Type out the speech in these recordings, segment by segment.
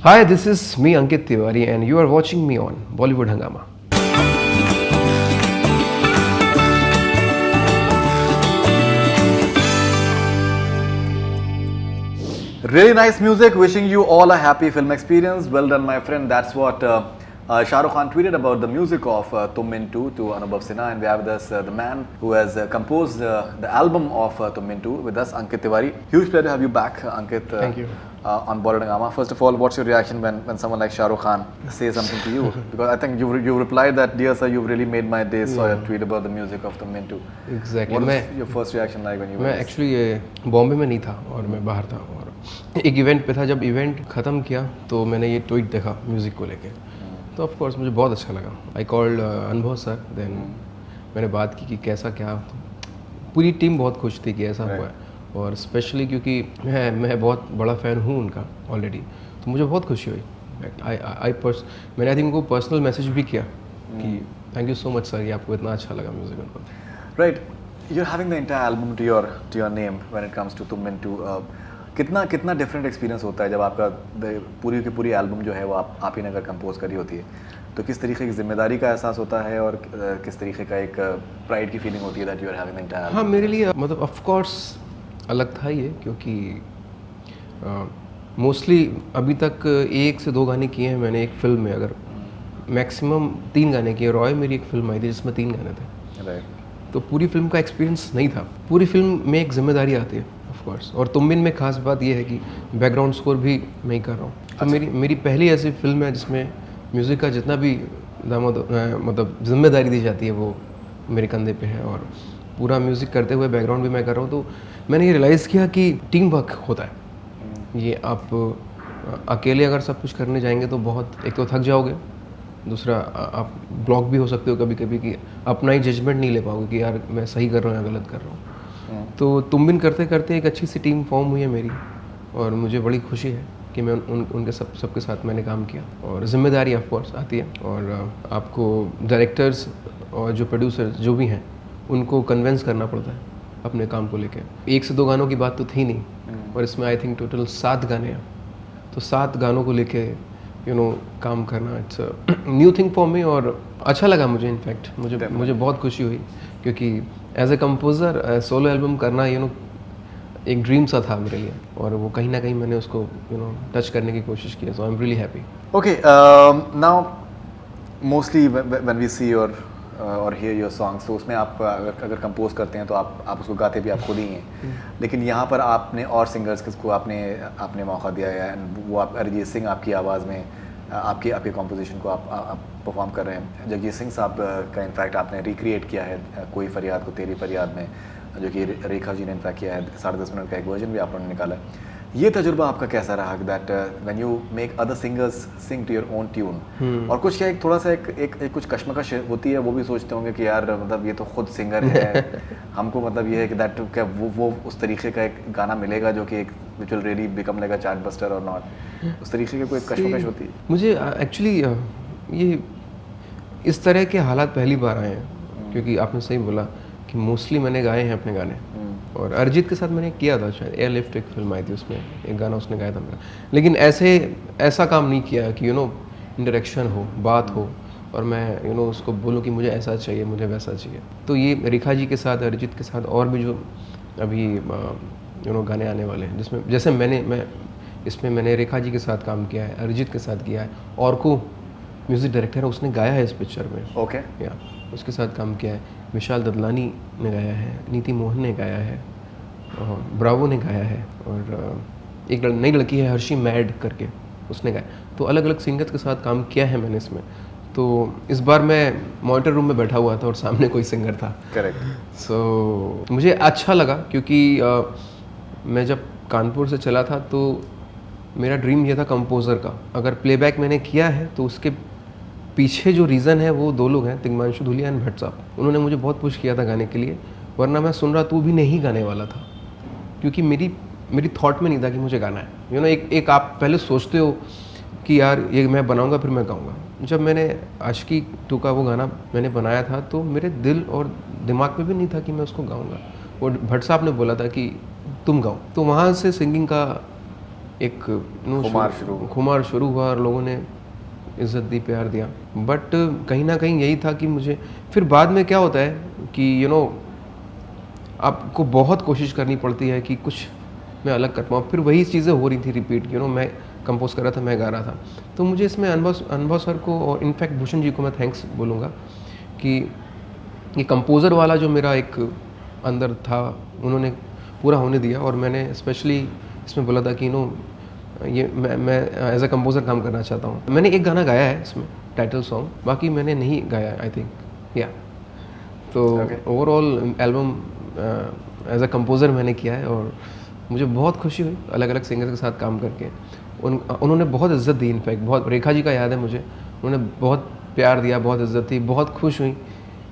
Hi, this is me Ankit Tiwari and you are watching me on Bollywood Hangama. Really nice music. Wishing you all a happy film experience. Well done, my friend. That's what Shah Rukh Khan tweeted about the music of Tum Min Tu to Anubhav Sinha, and we have with us the man who has composed the album of Tum Min Tu with us, Ankit Tiwari. Huge pleasure to have you back, Ankit. Thank you. On Bollywood Hangama. First of all, what's your reaction when someone like Shah Rukh Khan says something to you? Because I think you replied that, dear sir, you've really made my day. Saw your tweet about the music of Tum Min Tu. Exactly. What was your first reaction like when you were? मैं actually Bombay में नहीं था और मैं बाहर था और एक इवेंट पे था. जब इवेंट ख़त्म किया तो मैंने ये ट्वीट देखा म्यूज़िक को लेके, तो ऑफ कोर्स मुझे बहुत अच्छा लगा. आई कॉल्ड अनुभव सर, देन मैंने बात की कि कैसा क्या. पूरी टीम बहुत खुश थी कि ऐसा हुआ है, और स्पेशली क्योंकि मैं बहुत बड़ा फ़ैन हूँ उनका ऑलरेडी, तो मुझे बहुत खुशी हुई. मैंने आई थिंक उनको पर्सनल मैसेज भी किया कि thank you so much sir, ये आपको इतना अच्छा लगा म्यूज़िक उनको. Right, you're having the entire album to your name when it comes to Tum Min Tu. कितना डिफरेंट एक्सपीरियंस होता है जब आपका पूरी की पूरी एल्बम जो है वो आप ही ने अगर कंपोज करी होती है, तो किस तरीके की जिम्मेदारी का एहसास होता है और किस तरीके का एक प्राइड की फीलिंग होती है that you are having the entire. हाँ, मेरे लिए मतलब ऑफ कोर्स अलग था ये, क्योंकि मोस्टली अभी तक 1 से 2 गाने किए हैं मैंने एक फिल्म में. अगर मैक्सिमम 3 गाने किए. रॉय मेरी एक फिल्म आई थी जिसमें 3 गाने थे. राइट. तो पूरी फिल्म का एक्सपीरियंस नहीं था. पूरी फिल्म में एक जिम्मेदारी आती है ऑफ कोर्स. और तुम बिन में खास बात ये है कि बैकग्राउंड स्कोर भी मैं ही कर रहा हूँ. तो मेरी पहली ऐसी फिल्म है जिसमें म्यूज़िक का जितना भी मतलब जिम्मेदारी दी जाती है वो मेरे कंधे पे है, और पूरा म्यूज़िक करते हुए बैकग्राउंड भी मैं कर रहा हूँ. तो मैंने ये रियलाइज़ किया कि टीम वर्क होता है. ये आप अकेले अगर सब कुछ करने जाएंगे तो बहुत, एक तो थक जाओगे, दूसरा आप ब्लॉक भी हो सकते हो कभी कभी कि अपना ही जजमेंट नहीं ले पाओगे कि यार मैं सही कर रहा हूँ या गलत कर रहा हूँ. तो तुम बिन करते करते एक अच्छी सी टीम फॉर्म हुई है मेरी, और मुझे बड़ी खुशी है कि मैं उनके सबके साथ मैंने काम किया. और जिम्मेदारी ऑफ कोर्स आती है, और आपको डायरेक्टर्स और जो प्रोड्यूसर्स जो भी हैं उनको कन्विंस करना पड़ता है अपने काम को लेके. 1 से 2 गानों की बात तो थी नहीं, और इसमें आई थिंक टोटल 7 गाने हैं. तो 7 गानों को लेके काम करना it's new thing for me, और अच्छा लगा मुझे. इनफैक्ट मुझे बहुत खुशी हुई, क्योंकि as a composer solo album करना एक ड्रीम सा था मेरे लिए, और वो कहीं ना कहीं मैंने उसको टच करने की कोशिश की. So I am really happy. Okay, now mostly when we see और हियर योर सॉन्ग्स, तो उसमें आप अगर कंपोज करते हैं तो आप उसको गाते भी आप खुद ही हैं. लेकिन यहाँ पर आपने और सिंगर्स को आपने मौका दिया है, एंड वो आप अरिजीत सिंह आपकी आवाज़ में आपके कॉम्पोजिशन को आप परफॉर्म कर रहे हैं. जगजीत सिंह साहब का इनफैक्ट आपने रिक्रिएट किया है कोई फरियाद को तेरी फरियाद में, जो कि रेखा जी ने इनफैक्ट किया है. 10.5 मिनट का एक वर्जन भी आप लोगों ने निकाला है. ये तजुर्बा आपका कैसा रहा that when you make other singers sing to your own tune? और कुछ क्या एक थोड़ा सा एक कुछ कश्मकश होती है, वो भी सोचते होंगे कि यार मतलब ये तो खुद सिंगर है, हमको मतलब ये है कि दैट क्या वो उस तरीके का एक गाना मिलेगा जो कि एक which will really become like a chart buster और नॉट, उस तरीके की कोई कश्मकश होती है? मुझे एक्चुअली ये इस तरह के हालात पहली बार आए हैं, क्योंकि आपने सही बोला कि मोस्टली मैंने गाए हैं अपने गाने. और अरिजीत के साथ मैंने किया था, शायद एयरलिफ्ट एक फिल्म आई थी, उसमें एक गाना उसने गाया था मेरा. लेकिन ऐसा काम नहीं किया कि इंटरेक्शन हो, बात हो, और मैं उसको बोलूँ कि मुझे ऐसा चाहिए, मुझे वैसा चाहिए. तो ये रेखा जी के साथ, अरिजीत के साथ, और भी जो अभी गाने आने वाले हैं, जिसमें जैसे इसमें मैंने रेखा जी के साथ काम किया है, अरिजीत के साथ किया है, और को म्यूज़िक डायरेक्टर है, उसने गाया है इस पिक्चर में. ओके. या उसके साथ काम किया है. विशाल ददलानी ने गाया है, नीति मोहन ने गाया है, ब्रावो ने गाया है, और एक नई लड़की है हर्षी मैड करके, उसने गाया. तो अलग अलग सिंगर्स के साथ काम किया है मैंने इसमें. तो इस बार मैं मॉनिटर रूम में बैठा हुआ था और सामने कोई सिंगर था. करेक्ट. सो मुझे अच्छा लगा, क्योंकि मैं जब कानपुर से चला था तो मेरा ड्रीम ये था कंपोज़र का. अगर प्लेबैक मैंने किया है तो उसके पीछे जो रीज़न है वो 2 लोग हैं, तिग्मांशु धूलिया एंड भट्ट साहब. उन्होंने मुझे बहुत पुश किया था गाने के लिए, वरना मैं सुन रहा तो भी नहीं गाने वाला था, क्योंकि मेरी थॉट में नहीं था कि मुझे गाना है. एक आप पहले सोचते हो कि यार ये मैं बनाऊंगा फिर मैं गाऊंगा. जब मैंने आशिकी 2 का वो गाना मैंने बनाया था तो मेरे दिल और दिमाग में भी नहीं था कि मैं उसको गाऊंगा. और भट्ट साहब ने बोला था कि तुम गाओ. तो वहाँ से सिंगिंग का एक खुमार शुरू हुआ और लोगों ने इज़्ज़त दी, प्यार दिया। बट कहीं ना कहीं यही था कि मुझे फिर बाद में क्या होता है कि आपको बहुत कोशिश करनी पड़ती है कि कुछ मैं अलग कर पाऊँ। फिर वही चीज़ें हो रही थी रिपीट, मैं कंपोज कर रहा था, मैं गा रहा था। तो मुझे इसमें अनुभव सर को और इनफैक्ट भूषण जी को मैं थैंक्स बोलूँगा कि ये कंपोज़र वाला जो मेरा एक अंदर था उन्होंने पूरा होने दिया। और मैंने स्पेशली इसमें बोला था कि ये मैं एज अ कंपोज़र काम करना चाहता हूँ। मैंने एक गाना गाया है इसमें, टाइटल सॉन्ग, बाकी मैंने नहीं गाया आई थिंक या। तो overall album as a composer मैंने किया है और मुझे बहुत खुशी हुई अलग अलग सिंगर्स के साथ काम करके। उन्होंने बहुत इज़्ज़त दी, इनफैक्ट बहुत, रेखा जी का याद है मुझे, उन्होंने बहुत प्यार दिया, बहुत इज़्ज़त दी, बहुत खुश हुई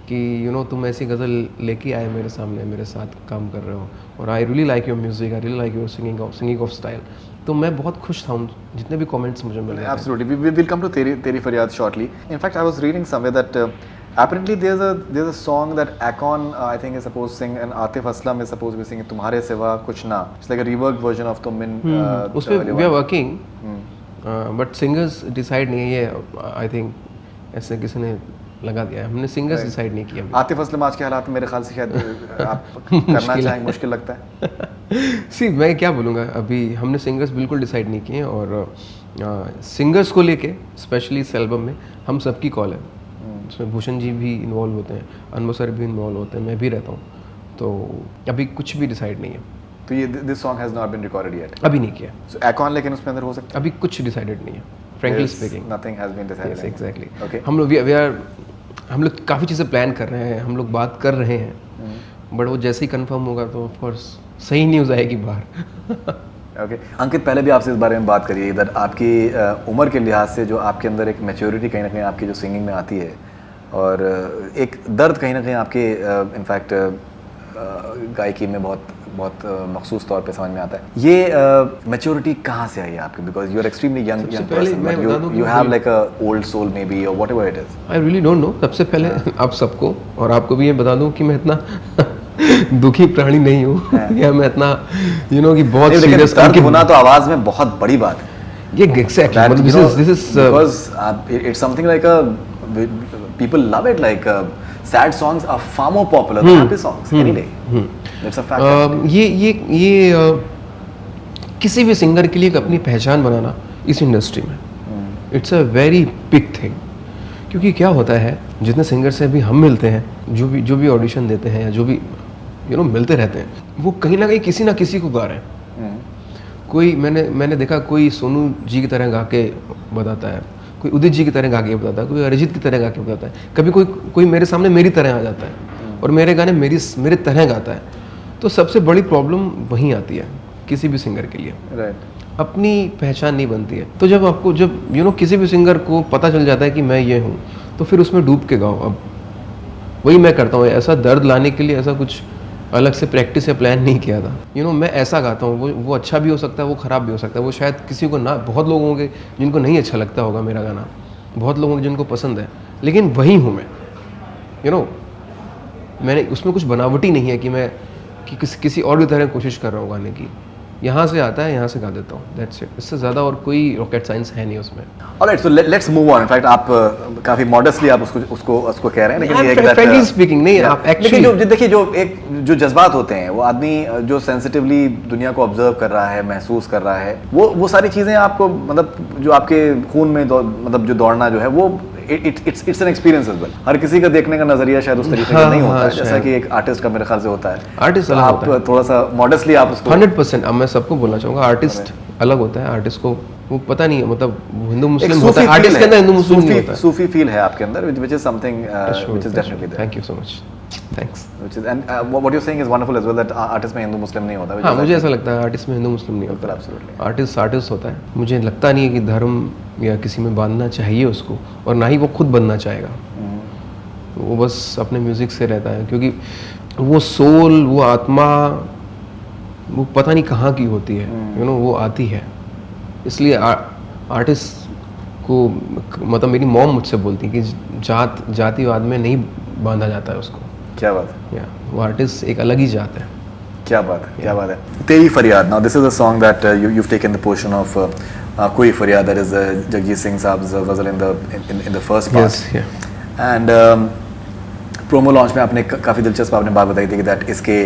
कि तुम ऐसी गज़ल लेके आए मेरे सामने, मेरे साथ काम कर रहे हो और I really like your music, I really like your singing of style. तो मैं बहुत खुश था उन जितने भी कमेंट्स मुझे मिले। Absolutely, we will come to Teri Faryad shortly. In fact, I was reading somewhere that apparently there's a song that Akon I think is supposed to sing and Atif Aslam is supposed to be singing तुम्हारे सिवा कुछ ना. It's like a reworked version of तुम बिन. उस पे we are working, but singers decide नहीं है ये, I think ऐसे किसी ने लगा दिया है, हमने सिंगर्स डिसाइड नहीं किया। आतिफ असलम आज के हालात में मेरे ख्याल से शायद आप करना चाहेंगे, मुश्किल लगता है। सी मैं क्या बोलूँगा, अभी हमने सिंगर्स बिल्कुल डिसाइड नहीं किए और सिंगर्स को लेके स्पेशली इस एल्बम में हम सबकी कॉल है। उसमें भूषण जी भी इन्वॉल्व होते हैं, अनुभव सर भी इन्वॉल्व होते हैं, मैं भी रहता हूँ, तो अभी कुछ भी डिसाइड नहीं है। तो ये this song has not been recorded yet? अभी नहीं किया। सो Akon लेकिन उसमें अंदर हो सकता है? अभी कुछ डिसाइडेड नहीं है, frankly speaking. Nothing has been decided. Yes exactly. Okay, हम लोग काफ़ी चीज़ें प्लान कर रहे हैं, हम लोग बात कर रहे हैं, बट वो जैसे ही कंफर्म होगा तो ऑफ कोर्स सही न्यूज़ आएगी बाहर। ओके अंकित, पहले भी आपसे इस बारे में बात करिए इधर, आपकी उम्र के लिहाज से जो आपके अंदर एक मैच्योरिटी कहीं ना कहीं आपकी जो सिंगिंग में आती है और एक दर्द कहीं ना कहीं आपके इनफैक्ट गायकी में बहुत बहुत मखसूस तौर पे समझ में आता है। ये मैच्योरिटी कहाँ से आई है आपकी? Because you are extremely young person, but you have like a old soul may be और whatever it is. I really don't know. सबसे पहले आप सबको और आपको भी ये बता दूं कि मैं इतना दुखी प्राणी नहीं हूँ या मैं इतना कि बहुत सीरियस होना तो आवाज में बहुत बड़ी बात है। ये एग्जैक्टली मतलब this is because it's something like a people love it, like sad songs are far more popular than happy songs any day. That's a fact. ये किसी भी सिंगर के लिए एक अपनी पहचान बनाना इस इंडस्ट्री में it's a very big thing. क्योंकि क्या होता है, जितने सिंगर से भी हम मिलते हैं, जो भी ऑडिशन देते हैं या जो भी मिलते रहते हैं, वो कहीं ना कहीं किसी ना किसी को गा रहे हैं। कोई मैंने देखा कोई सोनू जी की तरह गा के बताता है, कोई उदित जी की तरह गा के बताता है, कोई अरिजीत की तरह गा के बताता है, कभी कोई मेरे सामने मेरी तरह आ जाता है और मेरे गाने मेरे तरह गाता है। तो सबसे बड़ी प्रॉब्लम वहीं आती है किसी भी सिंगर के लिए, अपनी पहचान नहीं बनती है। तो जब किसी भी सिंगर को पता चल जाता है कि मैं ये हूँ, तो फिर उसमें डूब के गाओ। अब वही मैं करता हूँ, ऐसा दर्द लाने के लिए ऐसा कुछ अलग से प्रैक्टिस या प्लान नहीं किया था। मैं ऐसा गाता हूँ, वो अच्छा भी हो सकता है, वो ख़राब भी हो सकता है, वो शायद किसी को ना, बहुत लोग होंगे जिनको नहीं अच्छा लगता होगा मेरा गाना, बहुत लोग होंगे जिनको पसंद है, लेकिन वही हूँ मैं। मैंने उसमें कुछ बनावटी नहीं है कि मैं किसी और भी तरह कोशिश कर रहा हूँ गाने की। यहाँ से आता है, यहाँ से गा देता हूँ, दैट्स इट। इससे ज़्यादा और कोई रॉकेट साइंस है नहीं उसमें। Alright, so let's move on. In fact आप काफ़ी मॉडेस्टली आप उसको कह रहे हैं, लेकिन ये फ्रैंकली स्पीकिंग नहीं, आप एक्चुअली देखिए जो जज्बात होते हैं, वो आदमी जो सेंसिटिवली दुनिया को ऑब्जर्व कर रहा है, महसूस कर रहा है, वो सारी चीज़ें आपको मतलब जो आपके खून में मतलब जो दौड़ना जो है वो it's an experience as well. हर किसी का देखने का नजरिया शायद उस तरीके का नहीं होता है जैसा कि एक आर्टिस्ट का मेरे ख्याल से होता है। आर्टिस्ट अलग आप होता है, थोड़ा सा मॉडेस्टली आप उसको 100%। अब मैं सबको बोलना चाहूँगा, आर्टिस्ट अलग होता है। आर्टिस्ट को वो पता नहीं है, मतलब हिंदू मुस्लिम होता है, आर्टिस्ट के अंदर हिंदू मुस्लिम नहीं होता है। सूफी फील है आपके अंदर, which is something which is definitely there. Thank you so much, thanks. Which is and what you are saying is wonderful as well, that artist में हिंदू मुस्लिम नहीं होता। हाँ, मुझे ऐसा लगता है आर्टिस्ट में हिंदू मुस्लिम नहीं होता। एब्सोल्युटली, आर्टिस्ट होता है। मुझे लगता नहीं है कि धर्म या किसी में बांधना चाहिए उसको, और ना ही वो खुद बनना चाहेगा। वो बस अपने म्यूज़िक से रहता है, क्योंकि वो सोल, वो आत्मा, वो पता नहीं कहाँ की होती है, वो आती है। इसलिए आर्टिस्ट को, मतलब मेरी मॉम मुझसे बोलती है कि जातिवाद में नहीं बांधा जाता है उसको। क्या बात है, या वो आर्टिस्ट एक अलग ही जात है। क्या बात है, क्या बात है. तेरी फरियाद. Now this is a song that you've taken the portion of कोई फरियाद, that is Jagjit Singh साहब's ghazal in the first part. Yes, yeah. And promo launch में आपने काफ़ी दिलचस्प आपने बात बताई थी कि दैट इसके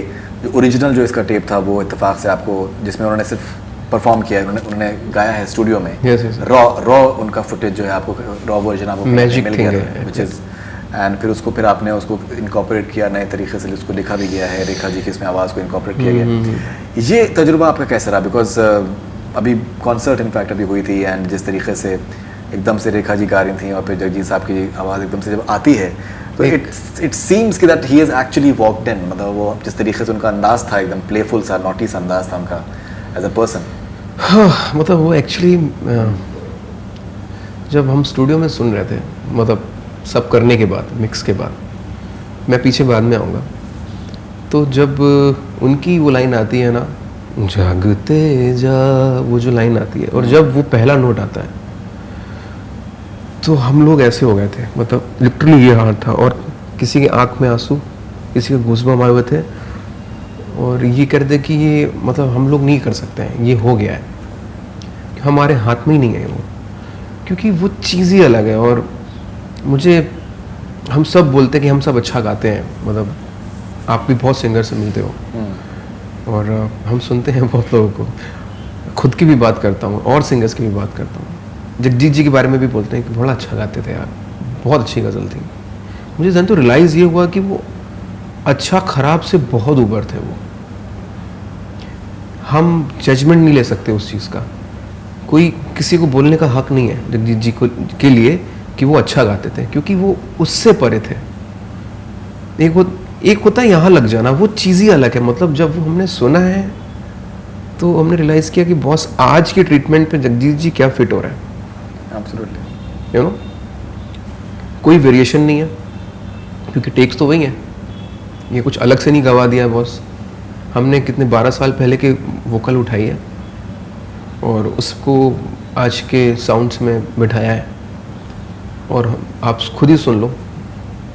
जो ओरिजिनल जो इसका टेप था वो इत्तेफाक से आपको, जिसमें उन्होंने सिर्फ परफॉर्म किया है, उन्होंने गाया है स्टूडियो में. Yes, yes. रॉ उनका फुटेज जो है आपको रॉ वर्जन आपको Magic मिल thing गया है, व्हिच इज, एंड फिर आपने उसको इनकॉर्पोरेट किया नए तरीके से, उसको लिखा भी गया है, रेखा जी की इसमें आवाज़ को इनकॉर्पोरेट किया गया. ये तजुर्बा आपका कैसा रहा? बिकॉज अभी कॉन्सर्ट इनफैक्ट अभी हुई थी, एंड जिस तरीके से एकदम से रेखा जी गा रही थी और फिर जगजीत साहब की आवाज़ एकदम से जब आती है तो इट सीम्स कि that he is actually walked in, मतलब वो जिस तरीके से उनका अंदाज था एकदम प्लेफुल सा, नॉटी सा अंदाज था उनका एज अ पर्सन. हाँ, मतलब वो एक्चुअली जब हम स्टूडियो में सुन रहे थे, मतलब सब करने के बाद, मिक्स के बाद, मैं पीछे बाद में आऊँगा, तो जब उनकी वो लाइन आती है ना, जागते जा, वो जो लाइन आती है, और जब वो पहला नोट आता है तो हम लोग ऐसे हो गए थे, मतलब लिटरली ये हाल था, और किसी के आँख में आंसू, किसी के गूज़बम्प आए हुए थे, और ये कर दे कि ये मतलब हम लोग नहीं कर सकते हैं, ये हो गया है, हमारे हाथ में ही नहीं है वो, क्योंकि वो चीज़ ही अलग है. और मुझे, हम सब बोलते हैं कि हम सब अच्छा गाते हैं, मतलब आप भी बहुत सिंगर से मिलते हो, और हम सुनते हैं बहुत लोगों को, खुद की भी बात करता हूँ और सिंगर्स की भी बात करता हूँ, जगजीत जी के बारे में भी बोलते हैं कि बड़ा अच्छा गाते थे यार, बहुत अच्छी गज़ल थी. मुझे जन तो रियलाइज़ ये हुआ कि वो अच्छा खराब से बहुत ऊपर थे. वो हम जजमेंट नहीं ले सकते उस चीज़ का, कोई किसी को बोलने का हक नहीं है जगजीत जी को के लिए कि वो अच्छा गाते थे, क्योंकि वो उससे परे थे. एक होता है यहाँ लग जाना, वो चीज़ ही अलग है. मतलब जब वो हमने सुना है तो हमने रियलाइज़ किया कि बॉस आज के ट्रीटमेंट पे जगजीत जी क्या फिट हो रहा है. एब्सोल्युटली, यू नो, कोई वेरिएशन नहीं है, क्योंकि टेक्स तो वही है, ये कुछ अलग से नहीं गवा दिया है बॉस. हमने कितने 12 साल पहले के वोकल उठाई है और उसको आज के साउंड्स में बिठाया है, और आप खुद ही सुन लो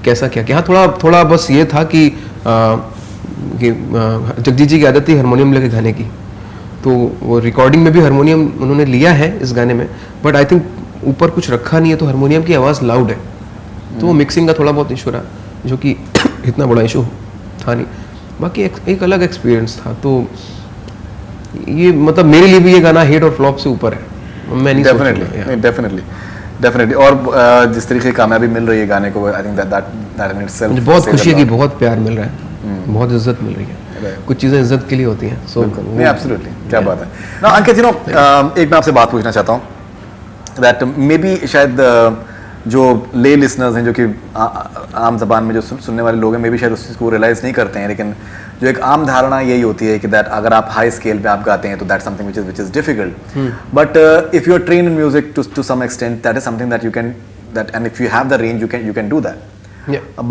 कैसा क्या क्या. थोड़ा बस ये था कि जगजीत जी की आदत थी हारमोनियम लेके गाने की, तो वो रिकॉर्डिंग में भी हारमोनियम उन्होंने लिया है इस गाने में, बट आई थिंक ऊपर कुछ रखा नहीं है, तो हारमोनियम की आवाज़ लाउड है, तो वो मिक्सिंग का थोड़ा बहुत इशू रहा, जो कि इतना बड़ा इशू था नहीं. बाकी एक अलग एक्सपीरियंस था. तो ये मतलब मेरे लिए भी ये गाना हिट और फ्लॉप से ऊपर है, मैं नहीं डेफिनेटली. और जिस तरीके की कामयाबी मिल रही है गाने को, I think that in itself मुझे बहुत खुशी है कि बहुत प्यार मिल रहा है, बहुत इज्जत मिल रही है. कुछ चीज़ें इज्जत के लिए होती हैं. सो नहीं, एब्सोल्युटली, क्या बात है ना. अंकित, यू नो, एक मैं आपसे बात पूछना चाहता हूँ दैट मे बी शायद जो ले लिसनर्स हैं, जो कि आम जबान में जो सुनने वाले लोग हैं, मे बी शायद उस चीज़ को रियलाइज़ नहीं करते हैं, लेकिन जो एक आम धारणा यही होती है कि दैट अगर आप हाई स्केल पे आप गाते हैं तो that something which is difficult, but if you are train in music to some extent, that is something that you can, that and if you have the range you can do that.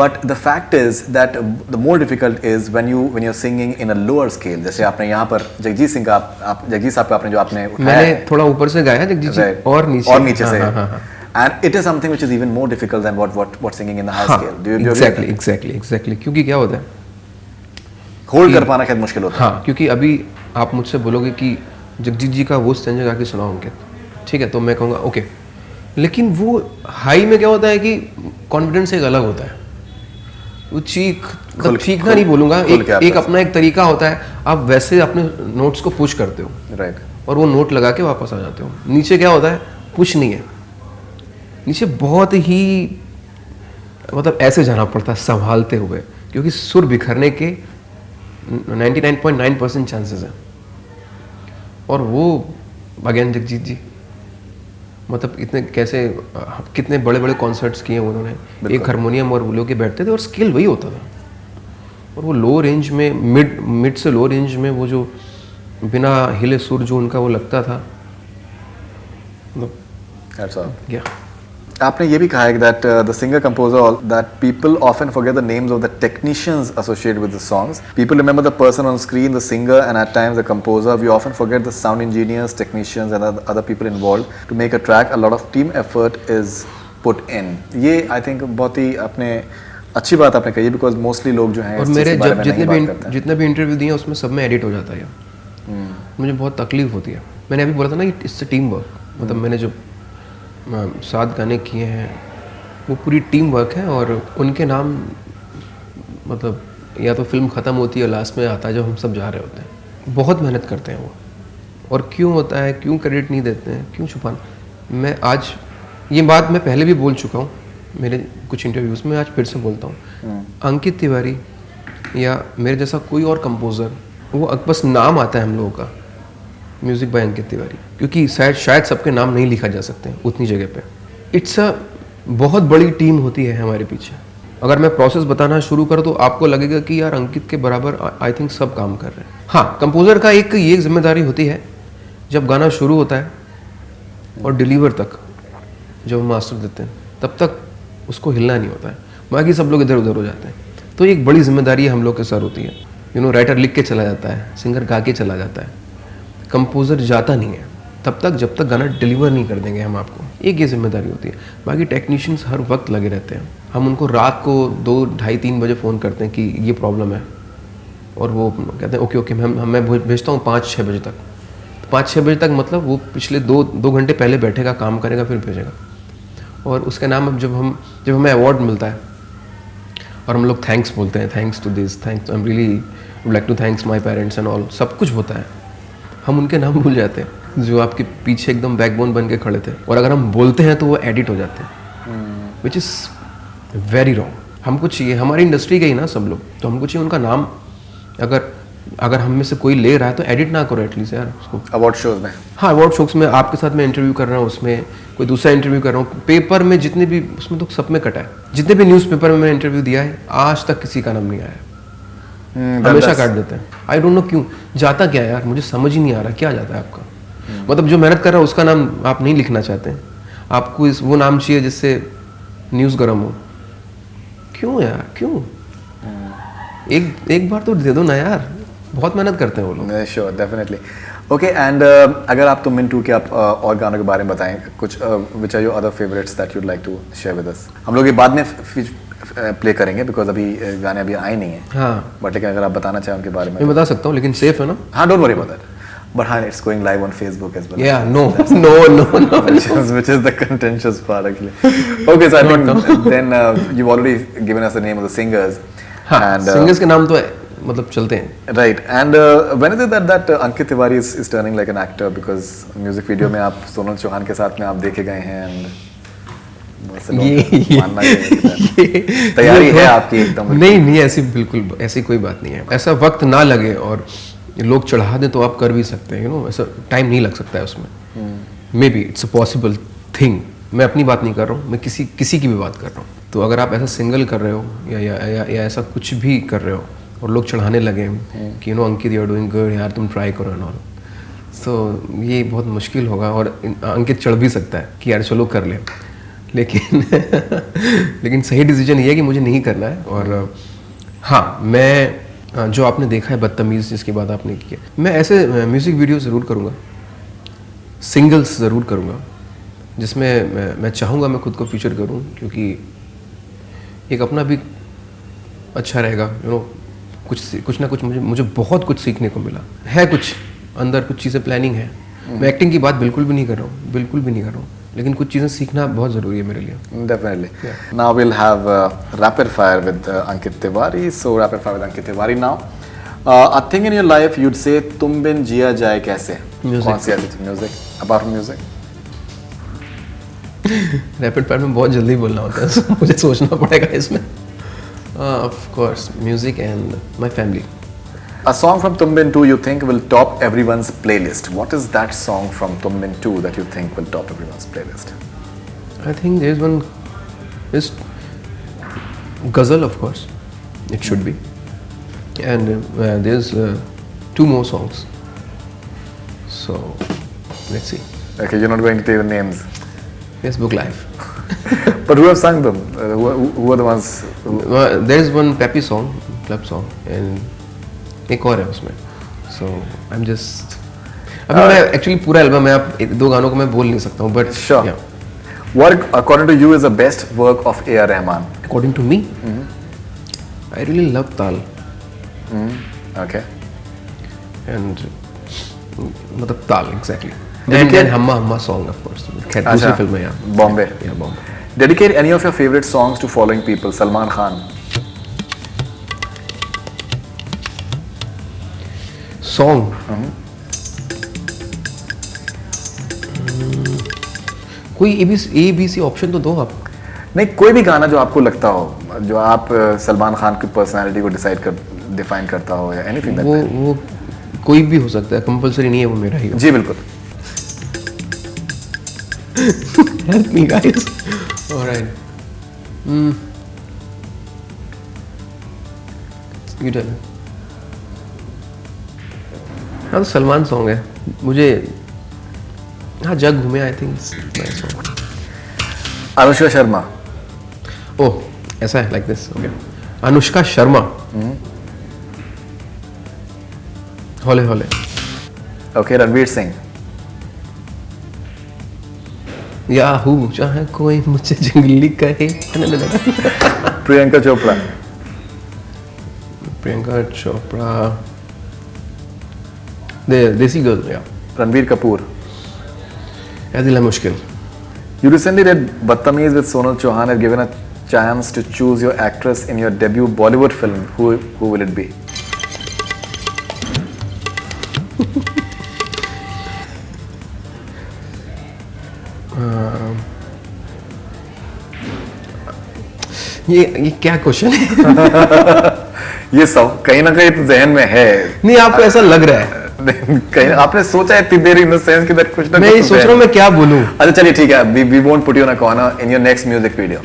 But the fact is that the more difficult is when you're singing in a lower scale. जैसे आपने यहाँ पर जगजीत सिंह का, आप जगजीत साहब का आपने जो आपने उठाया, मैंने थोड़ा ऊपर से गाया जगजीत जी, और नीचे से, and it is something which is even more difficult than what singing in the high scale. Do you exactly. क्योंकि क्या होता है, होल्ड कर पाना शायद मुश्किल होता है. हाँ, क्योंकि अभी आप मुझसे बोलोगे कि जगजीत जी का वो स्टैंजा गा के सुनाओ अंकित, ठीक है, तो मैं कहूँगा ओके, लेकिन वो हाई में क्या होता है कि कॉन्फिडेंस एक अलग होता है, वो चीखना नहीं बोलूँगा, एक अपना एक तरीका होता है, आप वैसे अपने नोट्स को पुश करते हो, राइट, और वो नोट लगा के वापस आ जाते हो. नीचे क्या होता है, पुश नहीं है, नीचे बहुत ही मतलब ऐसे जाना पड़ता है संभालते हुए, क्योंकि सुर बिखरने के 99.9% चांसेस हैं. और वो अगेन जगजीत जी, मतलब इतने कितने बड़े बड़े कॉन्सर्ट्स किए उन्होंने, एक हारमोनियम और वो लोग के बैठते थे और स्केल वही होता था, और वो लो रेंज में, मिड से लो रेंज में वो जो बिना हिले सुर जो उनका वो लगता था, मतलब आपने ये भी कहा है that the singer composer that people often forget the names of the technicians associated with the songs. People remember the person on screen, the singer, and at times the composer. We often forget the sound engineers, technicians, and other people involved to make a track. A lot of team effort is put in. ये I think बहुत ही आपने अच्छी बात आपने कही, because mostly लोग जो हैं और इस चीज़ मेरे के बारे में नहीं बात करते हैं। जितने भी इंटरव्यू दिए उसमें सब में एडिट हो जाता है। मुझे बहुत तकलीफ होती है। मैंने अभी बोला था ना कि इससे टीम वर्क, मतलब मैंने जो 7 गाने किए हैं वो पूरी टीम वर्क है, और उनके नाम मतलब या तो फिल्म ख़त्म होती है लास्ट में आता है जब हम सब जा रहे होते हैं। बहुत मेहनत करते हैं वो, और क्यों होता है, क्यों क्रेडिट नहीं देते हैं, क्यों छुपाना। मैं आज ये बात मैं पहले भी बोल चुका हूँ मेरे कुछ इंटरव्यूज़ में, आज फिर से बोलता हूँ। अंकित तिवारी या मेरे जैसा कोई और कंपोज़र, वो बस नाम आता है हम लोगों का म्यूज़िक बाय अंकित तिवारी, क्योंकि शायद सबके नाम नहीं लिखा जा सकते उतनी जगह पे। इट्स अ बहुत बड़ी टीम होती है हमारे पीछे। अगर मैं प्रोसेस बताना शुरू करूँ तो आपको लगेगा कि यार अंकित के बराबर आई थिंक सब काम कर रहे हैं। हाँ, कंपोज़र का एक ये जिम्मेदारी होती है जब गाना शुरू होता है और डिलीवर तक जब मास्टर देते हैं तब तक उसको हिलना नहीं होता है, बाकी सब लोग इधर उधर हो जाते हैं। तो एक बड़ी जिम्मेदारी हम लोग के सर होती है। राइटर लिख के चला जाता है, सिंगर गा के चला जाता है, कंपोज़र जाता नहीं है तब तक जब तक गाना डिलीवर नहीं कर देंगे हम आपको। एक ये जिम्मेदारी होती है। बाकी टेक्नीशियंस हर वक्त लगे रहते हैं। हम उनको रात को 2, 2:30, 3 बजे फ़ोन करते हैं कि ये प्रॉब्लम है, और वो कहते हैं ओके मैं भेजता हूँ 5-6 बजे तक। 5-6 बजे तक मतलब वो पिछले 2 घंटे पहले बैठेगा, काम करेगा, फिर भेजेगा। और उसके नाम अब जब हमें अवार्ड मिलता है और हम लोग थैंक्स बोलते हैं, thanks to this, thanks, I am really would like to thanks my parents and all, सब कुछ होता है, हम उनके नाम भूल जाते हैं जो आपके पीछे एकदम बैकबोन बन के खड़े थे। और अगर हम बोलते हैं तो वो एडिट हो जाते हैं, विच इज़ वेरी रॉन्ग। हमको चाहिए, हमारी इंडस्ट्री के ही ना सब लोग, तो हमको चाहिए उनका नाम। अगर हम में से कोई ले रहा है तो एडिट ना करो एटलीस्ट यार उसको। अवार्ड शोज में, हाँ, अवार्ड शोज में आपके साथ मैं इंटरव्यू कर रहा हूँ, उसमें कोई दूसरा इंटरव्यू कर रहा हूँ, पेपर में जितने भी, उसमें तो सब में कटा है। जितने भी न्यूज़पेपर में मैंने इंटरव्यू दिया है आज तक किसी का नाम नहीं आया, हमेशा काट देते हैं। आई डोंट नो क्यों, जाता क्या है यार, मुझे समझ ही नहीं आ रहा क्या जाता है आपका। मतलब जो मेहनत कर रहा है उसका नाम आप नहीं लिखना चाहते हैं, आपको वो नाम चाहिए जिससे न्यूज़ गर्म हो। क्यों यार, क्यों? एक बार तो दे दो ना यार, बहुत मेहनत करते हैं वो लोग। Sure, definitely. ओके, एंड अगर आप तुम मिनटू के आप और गानों के बारे में बताएं कुछ, which are your other favourites that you'd like to share with us. हम लोग ये बाद में प्ले करेंगे बिकॉज अभी गाने अभी आए नहीं हैं। हाँ, बट लेकिन अगर आप बताना चाहें उनके बारे में। मैं बता सकता हूँ, लेकिन सेफ है ना? हाँ, don't worry about that. But हाँ, it's going live on Facebook as well. Yeah, no. Which is the contentious part actually. Okay, so I think then you've already given us the name of the singers. हाँ, and singers के नाम तो मतलब चलते हैं. Right. And when is it that Ankit Tiwari is turning like an actor? Because music video में आप सोनल चौहान के साथ में आप देखे गए हैं, and ये तैयारी है आपकी एकदम? नहीं, ऐसी बिल्कुल ऐसी कोई बात नहीं है। ऐसा वक्त ना लगे और लोग चढ़ा दें तो आप कर भी सकते हैं, ऐसा टाइम नहीं लग सकता है उसमें। May be it's a possible thing. मैं अपनी बात नहीं कर रहा हूँ, मैं किसी की भी बात कर रहा हूँ। तो अगर आप ऐसा सिंगल कर रहे हो या ऐसा कुछ भी कर रहे हो और लोग चढ़ाने लगे कि अंकित यू आर डूइंग गुड यार, तुम ट्राई करो एंड ऑल, तो ये बहुत मुश्किल होगा। और अंकित चढ़ भी सकता है कि यार चलो कर ले, लेकिन सही डिसीजन ये है कि मुझे नहीं करना है। और हाँ, मैं जो आपने देखा है बदतमीज़, जिसके बाद आपने किया, मैं ऐसे म्यूज़िक वीडियो ज़रूर करूँगा, सिंगल्स ज़रूर करूँगा, जिसमें मैं चाहूँगा मैं खुद को फीचर करूँ, क्योंकि एक अपना भी अच्छा रहेगा। कुछ ना कुछ मुझे बहुत कुछ सीखने को मिला है, कुछ अंदर कुछ चीज़ें प्लानिंग है। मैं एक्टिंग की बात बिल्कुल भी नहीं कर रहा हूँ, लेकिन कुछ चीज़ें सीखना बहुत ज़रूरी है मेरे लिए। Definitely. Now we'll have rapid fire with Ankit Tiwari. So rapid fire with Ankit Tiwari now. A thing in your life you'd say तुम बिन जिया जाए कैसे? Music. कौन सी ऐसी चीज़? Music. Apart from music. Rapid fire में बहुत जल्दी बोलना होता है, so मुझे सोचना पड़ेगा इसमें। Of course, music and my family. A song from Tum Bin 2 you think will top everyone's playlist. What is that song from Tum Bin 2 that you think will top everyone's playlist? I think there's one is Ghazal, of course. It should be. And there's 2 more songs. So let's see. Okay, you're not going to take the names. Facebook Live. But who have sung them? Who are the ones? There's one peppy song, club song, and एक और है उसमें। So I'm just अभी मैं actually पूरा album है, आप 2 गानों को मैं बोल नहीं सकता हूँ, but sure. Yeah. What according to you is the best work of A.R. Rahman? According to me, I really love Tal. Okay. And मतलब Tal exactly. Dedicate- And Hamma Hamma song of course. खैर दूसरी अच्छा, film है यार. Bombay. Yeah, Bombay. Dedicate any of your favorite songs to following people. Salman Khan. Song. कोई ABC option तो दो आप. नहीं, कोई भी गाना जो आपको लगता हो, जो आप सलमान खान की पर्सनालिटी को डिफाइन करता हो या एनीथिंग दैट. वो कोई भी हो सकता है, कंपलसरी नहीं है वो मेरा ही हो. जी बिल्कुल. Help me guys. Alright. You tell me. हाँ तो सलमान सॉन्ग है मुझे. हाँ जग घूमे I think song. Anushka Sharma. Oh ऐसा है like this. Okay. Anushka Sharma. हौले हौले. ओके. रणवीर सिंह. याहू चाहे कोई मुझे जंगली कहे. प्रियंका चोपड़ा. प्रियंका चोपड़ा. देसी गर्ल. या रणबीर कपूर. या दिल है मुश्किल. You recently did Badtameez with Sonal Chauhan and given a chance to choose your actress in your debut Bollywood film. Who will it be? ये क्या क्वेश्चन है. ये सब कहीं ना कहीं तो जहन में है. नहीं आपको ऐसा लग रहा है. कहीं आपने सोचा है इतनी देर इन द सेंस कि दैट कुछ ना मैं ये कुछ सोच रहा हूँ मैं क्या बोलूँ. अच्छा चलिए ठीक है. we won't put you in a corner in your next music video.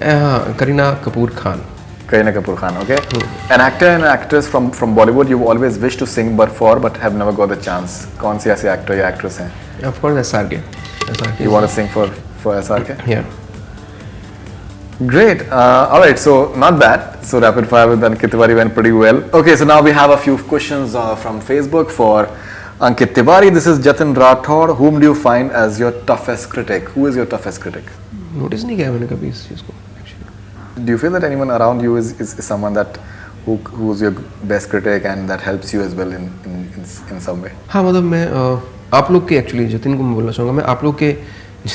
हाँ Kareena Kapoor Khan. Kareena Kapoor Khan. Okay. An actor and an actress from Bollywood you've always wished to sing but have never got the chance. कौन सी ऐसी actor या actress हैं? Of course SRK. You want to sing for SRK? Yeah. Great. All right. So not bad. So rapid fire with Ankit Tiwari went pretty well. Okay. So now we have a few questions from Facebook for Ankit Tiwari. This is Jatin Rathod. Whom do you find as your toughest critic? Who is your toughest critic? Notice नहीं किया मैंने कभी इस चीज़ को. Do you feel that anyone around you is someone that who's your best critic and that helps you as well in some way? हाँ मतलब मैं आप लोग के एक्चुअली जतिन को मैं बोलना चाहूँगा. मैं आप लोग के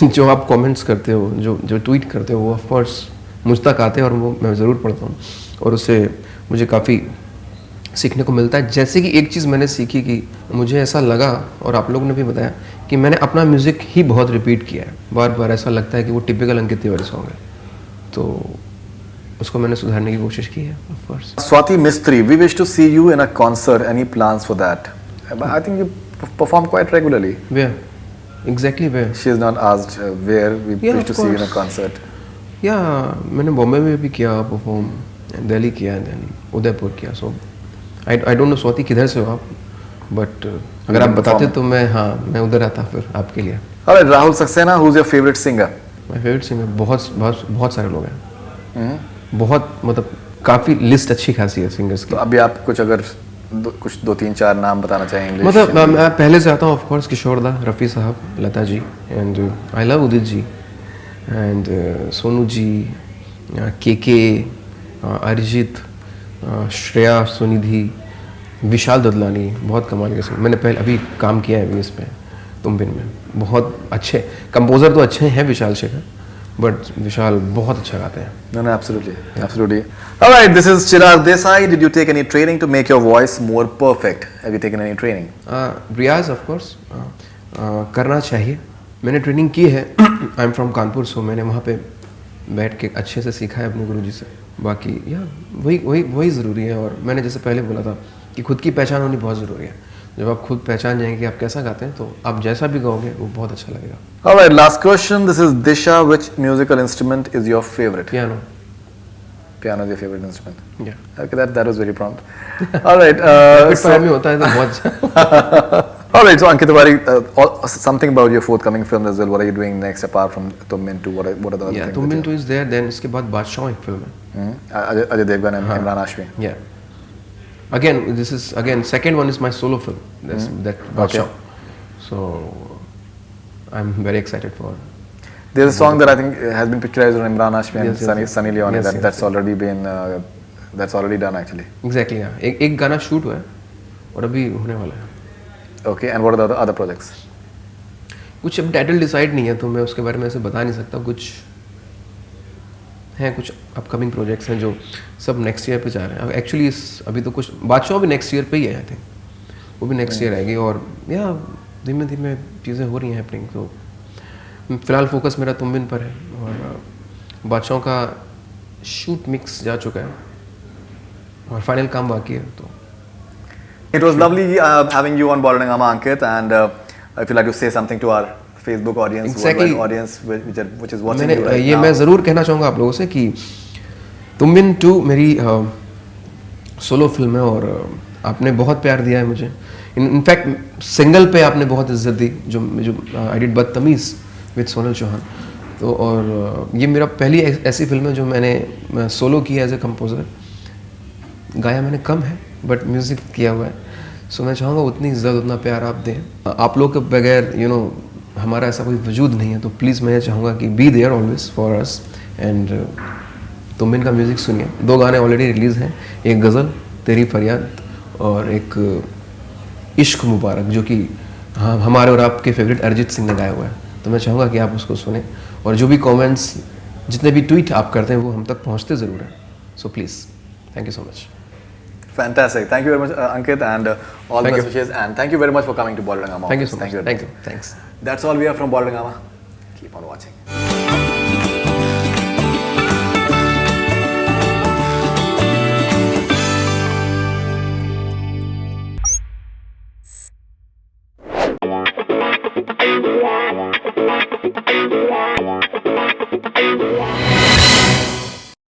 जो आप कमेंट्स करते हो जो ट्वीट करते हो वो ऑफ कोर्स मुझ तक आते हैं और वो मैं ज़रूर पढ़ता हूँ और उससे मुझे काफ़ी सीखने को मिलता है. जैसे कि एक चीज़ मैंने सीखी कि मुझे ऐसा लगा और आप लोगों ने भी बताया कि मैंने अपना म्यूज़िक ही बहुत रिपीट किया है. बार बार ऐसा लगता है कि वो टिपिकल अंकित तिवारी सॉन्ग है तो उसको मैंने सुधारने की कोशिश की है of course. Swati Mistry, we wish to see you in a concert. Any plans for that? I think you perform quite regularly. Where? Exactly where? She is not asked where we Yeah, wish of to see you in a course. concert. या मैंने बॉम्बे में भी किया perform, Delhi किया, then Udaipur किया. सो I don't know Swati किधर से हो आप, बट अगर आप बताते तो मैं मैं उधर आता फिर आपके लिए. All right, Rahul Saxena, who's your favorite singer? My favourite singer बहुत सारे लोग हैं. बहुत मतलब काफ़ी लिस्ट अच्छी खासी है सिंगर्स की. तो अभी आप कुछ अगर कुछ 2-3-4 नाम बताना चाहें इंग्लिश. मतलब मैं पहले से आता हूँ ऑफ कोर्स किशोर दा, रफ़ी साहब, Lata ji, and I love Udit ji and Sonu ji, के अरिजीत, श्रेया सुनिधि, विशाल ददलानी. बहुत कमाल के सिंगर. मैंने पहले अभी काम किया है अभी इस पे तुम बिन में. बहुत अच्छे कंपोजर तो अच्छे हैं विशाल शेखर, बट विशाल बहुत अच्छा गाते हैं. No, absolutely. All right, this is Chirag Desai. Did you take any training to make your voice more perfect? Have you taken any training? रियाज ऑफ कोर्स करना चाहिए. मैंने ट्रेनिंग की है. I am from Kanpur, so मैंने वहाँ पे बैठ के अच्छे से सीखा है अपने गुरुजी से. बाकी वही ज़रूरी है. और मैंने जैसे पहले बोला था कि खुद की पहचान होनी बहुत ज़रूरी है. जब आप खुद पहचान जाएंगे कि आप कैसा गाते हैं तो आप जैसा भी गाओगे वो बहुत अच्छा लगेगा. All right, last question. This is Disha. Which musical instrument is your favorite? Piano. Piano is your favorite instrument. Yeah. Okay, that was very prompt. All right. Fire में होता है तो बहुत. All right. So Ankit Tiwari, something about your forthcoming film as well. What are you doing next apart from Tum Min 2? What are the other things? तुम बिन two is there. Then इसके बाद बादशाह एक फिल्म है. Ajay Devgan and Imran Hashmi. Yeah. Again, this is second one is my solo film. That Badshaw. So I'm very excited for. There's a song that I think has been picturized on Imran Hashmi and Yes, yes, Sunny Leone. yes, yes, That's already been that's already done actually. Exactly हाँ, एक गाना shoot हुआ है और अभी होने वाला है। Okay, and what are the other projects? कुछ अब टाइटल डिसाइड नहीं है तो मैं उसके बारे में ऐसे बता नहीं सकता। कुछ हैं, कुछ अपकमिंग प्रोजेक्ट्स हैं जो सब नेक्स्ट ईयर पे जा रहे हैं। अब एक्चुअली अभी तो कुछ बादशाह भी नेक्स्ट ईयर पे ही है, आई थिंक वो भी नेक्स्ट ईयर आएगी। और या धीमे धीमे चीज़ें हो रही हैं हैपनिंग। तो फ़िलहाल फोकस मेरा तुम बिन पर है और बादशाह का शूट मिक्स जा चुका है और फाइनल काम बाकी है। तो It was lovely having you on Bordering Ama, Ankit, and if you'd like to say something to our Facebook audience, Exactly. worldwide audience which is watching मैंने you right ये now. मैं ज़रूर कहना चाहूँगा आप लोगों से कि तुम बिन 2 मेरी सोलो फिल्म है और आपने बहुत प्यार दिया है मुझे। इनफैक्ट सिंगल पे आपने बहुत इज्जत दी जो आई डिड बदतमीज़ विद सोनल चौहान। तो और ये मेरा पहली ऐसी फिल्म है जो मैंने सोलो की एज ए कंपोज़र। गाया मैंने कम है बट म्यूज़िक किया हुआ है। सो मैं चाहूँगा उतनी इज्जत उतना प्यार आप दें। आप लोग के बगैर हमारा ऐसा कोई वजूद नहीं है। तो प्लीज़ मैं चाहूँगा कि be there always for us and तुम इनका म्यूज़िक सुनिए। 2 गाने ऑलरेडी रिलीज़ हैं, एक गज़ल तेरी फरियाद और एक इश्क मुबारक जो कि हाँ हमारे और आपके फेवरेट अरिजीत सिंह ने गाया हुआ है। तो मैं चाहूँगा कि आप उसको सुने और जो भी कमेंट्स जितने भी ट्वीट आप करते हैं वो हम तक पहुँचते ज़रूर हैं। So please thank you so much. Fantastic. Thank you very much, Ankit, and all the best wishes. And thank you very much for coming to Bordering Ama. Thank you so much. Thank you. Thank you. Thanks. That's all we have from Bordering Ama. Keep on watching.